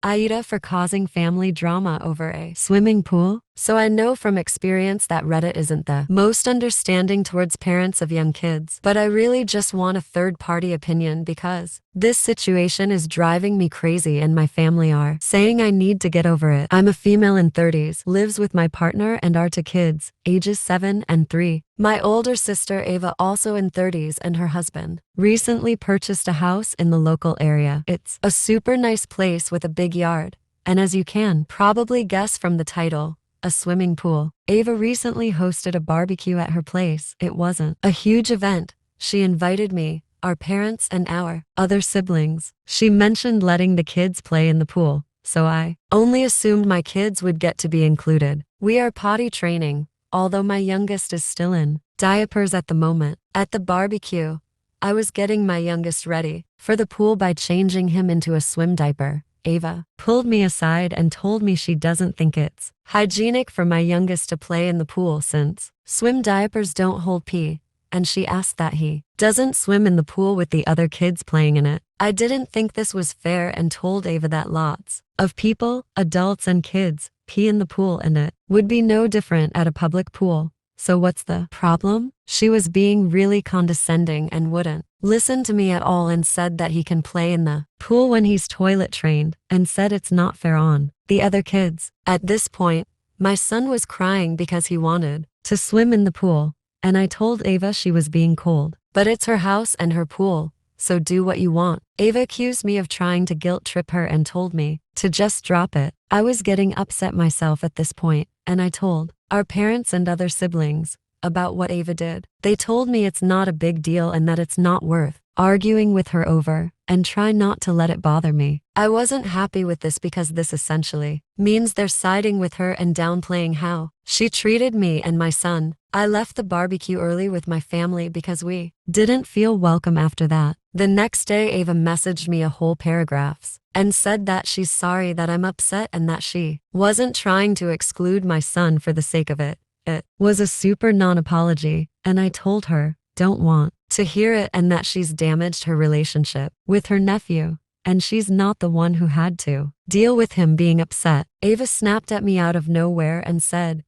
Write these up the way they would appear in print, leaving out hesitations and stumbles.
AITA for causing family drama over a swimming pool. So I know from experience that Reddit isn't the most understanding towards parents of young kids, but I really just want a third-party opinion because this situation is driving me crazy and my family are saying I need to get over it. I'm a female in 30s, lives with my partner and our two kids, ages 7 and 3. My older sister Ava, also in 30s, and her husband recently purchased a house in the local area. It's a super nice place with a big yard, and as you can probably guess from the title, a swimming pool. Ava recently hosted a barbecue at her place. It wasn't a huge event. She invited me, our parents, and our other siblings. She mentioned letting the kids play in the pool, so I only assumed my kids would get to be included. We are potty training, although my youngest is still in diapers at the moment. At the barbecue, I was getting my youngest ready for the pool by changing him into a swim diaper. Ava pulled me aside and told me she doesn't think it's hygienic for my youngest to play in the pool since swim diapers don't hold pee, and she asked that he doesn't swim in the pool with the other kids playing in it. I didn't think this was fair and told Ava that lots of people, adults and kids, pee in the pool and it would be no different at a public pool. So what's the problem? She was being really condescending and wouldn't listen to me at all and said that he can play in the pool when he's toilet trained and said it's not fair on the other kids. At this point, my son was crying because he wanted to swim in the pool, and I told Ava she was being cold. But it's her house and her pool, so do what you want. Ava accused me of trying to guilt trip her and told me to just drop it. I was getting upset myself at this point, and I told our parents and other siblings about what Ava did. They told me it's not a big deal and that it's not worth arguing with her over, and try not to let it bother me. I wasn't happy with this because this essentially means they're siding with her and downplaying how she treated me and my son. I left the barbecue early with my family because we didn't feel welcome after that. The next day, Ava messaged me a whole paragraphs and said that she's sorry that I'm upset and that she wasn't trying to exclude my son for the sake of it. It was a super non-apology, and I told her, don't want to hear it, and that she's damaged her relationship with her nephew, and she's not the one who had to deal with him being upset. Ava snapped at me out of nowhere and said,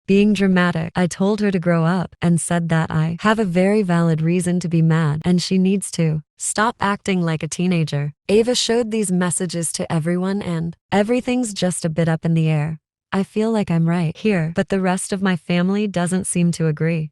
being dramatic. I told her to grow up and said that I have a very valid reason to be mad and she needs to stop acting like a teenager. Ava showed these messages to everyone and everything's just a bit up in the air. I feel like I'm right here, but the rest of my family doesn't seem to agree.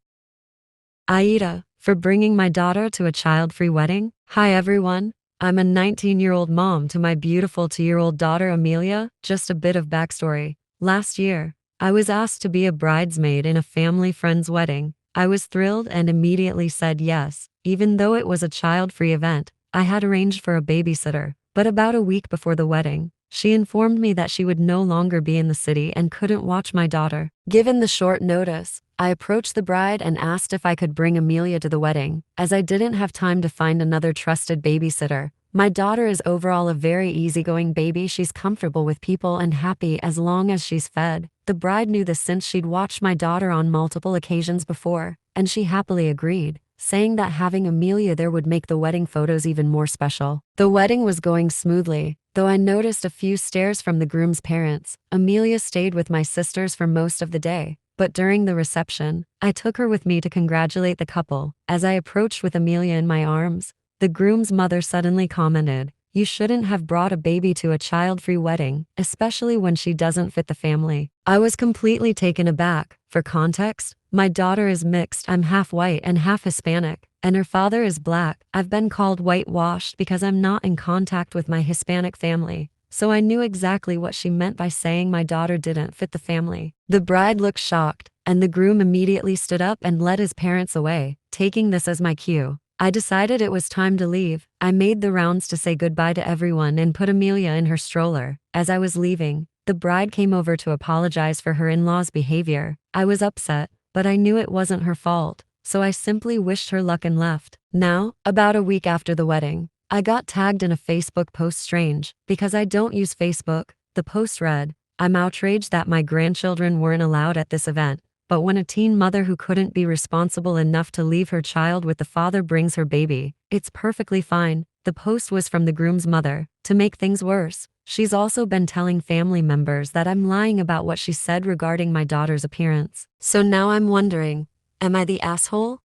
AITA for bringing my daughter to a child-free wedding. Hi everyone, I'm a 19-year-old mom to my beautiful 2-year-old daughter Amelia. Just a bit of backstory. Last year, I was asked to be a bridesmaid in a family friend's wedding. I was thrilled and immediately said yes, even though it was a child-free event. I had arranged for a babysitter, but about a week before the wedding, she informed me that she would no longer be in the city and couldn't watch my daughter. Given the short notice, I approached the bride and asked if I could bring Amelia to the wedding, as I didn't have time to find another trusted babysitter. My daughter is overall a very easygoing baby. She's comfortable with people and happy as long as she's fed. The bride knew this since she'd watched my daughter on multiple occasions before, and she happily agreed, saying that having Amelia there would make the wedding photos even more special. The wedding was going smoothly, though I noticed a few stares from the groom's parents. Amelia stayed with my sisters for most of the day, but during the reception, I took her with me to congratulate the couple. As I approached with Amelia in my arms, the groom's mother suddenly commented, "You shouldn't have brought a baby to a child-free wedding, especially when she doesn't fit the family." I was completely taken aback. For context, my daughter is mixed. I'm half white and half Hispanic, and her father is black. I've been called whitewashed because I'm not in contact with my Hispanic family, so I knew exactly what she meant by saying my daughter didn't fit the family. The bride looked shocked, and the groom immediately stood up and led his parents away, taking this as my cue. I decided it was time to leave. I made the rounds to say goodbye to everyone and put Amelia in her stroller. As I was leaving, the bride came over to apologize for her in-laws' behavior. I was upset, but I knew it wasn't her fault, so I simply wished her luck and left. Now, about a week after the wedding, I got tagged in a Facebook post. Strange, because I don't use Facebook. The post read, "I'm outraged that my grandchildren weren't allowed at this event. But when a teen mother who couldn't be responsible enough to leave her child with the father brings her baby, it's perfectly fine." The post was from the groom's mother. To make things worse, She's also been telling family members that I'm lying about what she said regarding my daughter's appearance. So now I'm wondering, am I the asshole?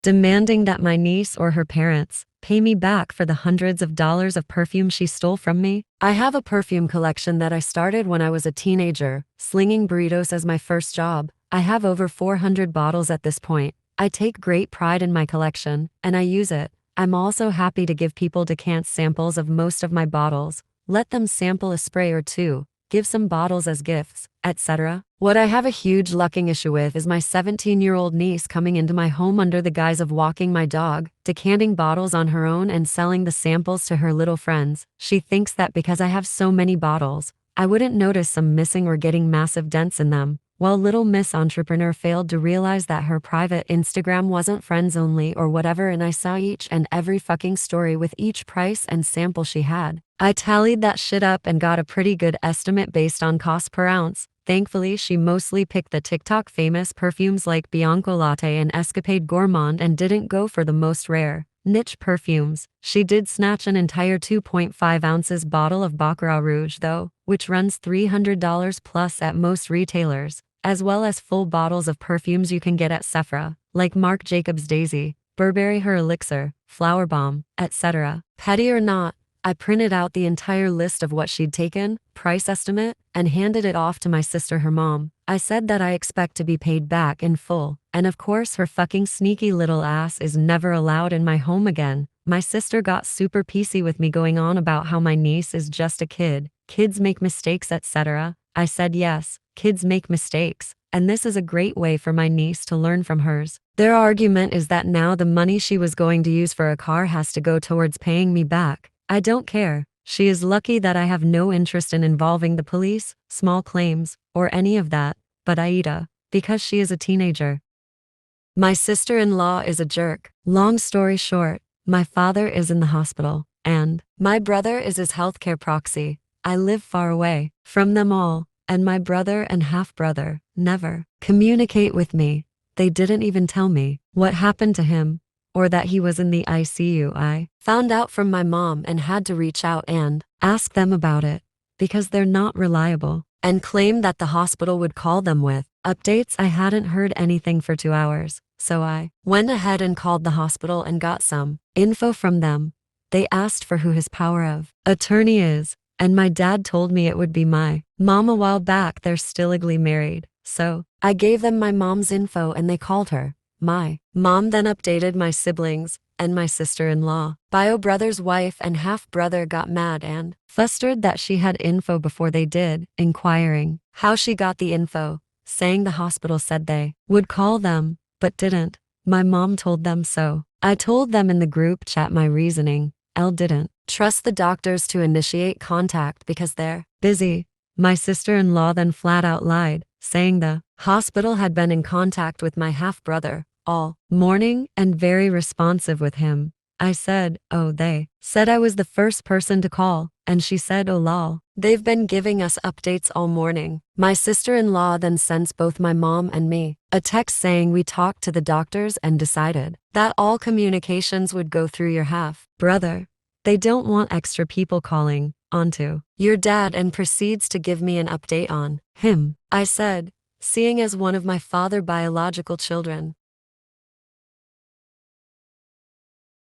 Demanding that my niece or her parents pay me back for the hundreds of dollars of perfume she stole from me. I have a perfume collection that I started when I was a teenager, slinging burritos as my first job. I have over 400 bottles at this point. I take great pride in my collection, and I use it. I'm also happy to give people decant samples of most of my bottles, let them sample a spray or two, give some bottles as gifts, etc. What I have a huge lucking issue with is my 17-year-old niece coming into my home under the guise of walking my dog, decanting bottles on her own and selling the samples to her little friends. She thinks that because I have so many bottles, I wouldn't notice some missing or getting massive dents in them. While little Miss Entrepreneur failed to realize that her private Instagram wasn't friends only or whatever, and I saw each and every fucking story with each price and sample she had. I tallied that shit up and got a pretty good estimate based on cost per ounce. Thankfully, she mostly picked the TikTok famous perfumes like Bianco Latte and Escapade Gourmand and didn't go for the most rare, niche perfumes. She did snatch an entire 2.5 ounces bottle of Baccarat Rouge though, which runs $300 plus at most retailers, as well as full bottles of perfumes you can get at Sephora, like Marc Jacobs Daisy, Burberry Her Elixir, Flower Bomb, etc. Petty or not, I printed out the entire list of what she'd taken, price estimate, and handed it off to my sister, her mom. I said that I expect to be paid back in full, and of course her fucking sneaky little ass is never allowed in my home again. My sister got super PC with me going on about how my niece is just a kid, kids make mistakes, etc. I said yes, kids make mistakes, and this is a great way for my niece to learn from hers. Their argument is that now the money she was going to use for a car has to go towards paying me back. I don't care. She is lucky that I have no interest in involving the police, small claims, or any of that, but AITA, because she is a teenager. My sister-in-law is a jerk. Long story short, my father is in the hospital, and my brother is his healthcare proxy. I live far away from them all, and my brother and half-brother never communicate with me. They didn't even tell me what happened to him, or that he was in the ICU. I found out from my mom and had to reach out and ask them about it, because they're not reliable, and claim that the hospital would call them with updates. I hadn't heard anything for 2 hours, so I went ahead and called the hospital and got some info from them. They asked for who his power of attorney is, and my dad told me it would be my mom. A while back they're still legally married, so I gave them my mom's info and they called her. My mom then updated my siblings and my sister-in-law. Bio brother's wife and half-brother got mad and flustered that she had info before they did, inquiring how she got the info, saying the hospital said they would call them, but didn't. My mom told them so. I told them in the group chat my reasoning. Elle didn't trust the doctors to initiate contact because they're busy. My sister-in-law then flat out lied, saying the hospital had been in contact with my half-brother all morning and very responsive with him. I said, oh, they said I was the first person to call, and she said, oh lol, they've been giving us updates all morning. My sister-in-law then sends both my mom and me a text saying we talked to the doctors and decided that all communications would go through your half-brother. They don't want extra people calling onto your dad, and proceeds to give me an update on him. I said, seeing as one of my father's biological children,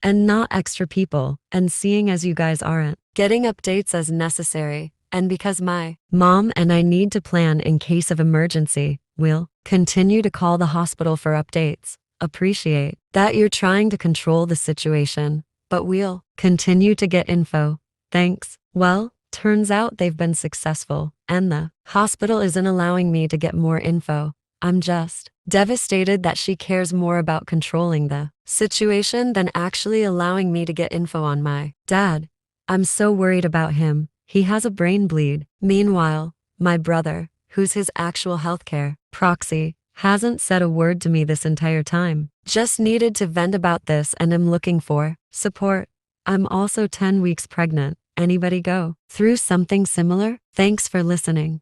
and not extra people, and seeing as you guys aren't getting updates as necessary, and because my mom and I need to plan in case of emergency, we'll continue to call the hospital for updates. Appreciate that you're trying to control the situation, but we'll continue to get info. Thanks. Well, turns out they've been successful, and the hospital isn't allowing me to get more info. I'm just devastated that she cares more about controlling the situation than actually allowing me to get info on my dad. I'm so worried about him. He has a brain bleed. Meanwhile, my brother, who's his actual healthcare proxy, hasn't said a word to me this entire time. Just needed to vent about this and am looking for support. I'm also 10 weeks pregnant. Anybody go through something similar? Thanks for listening.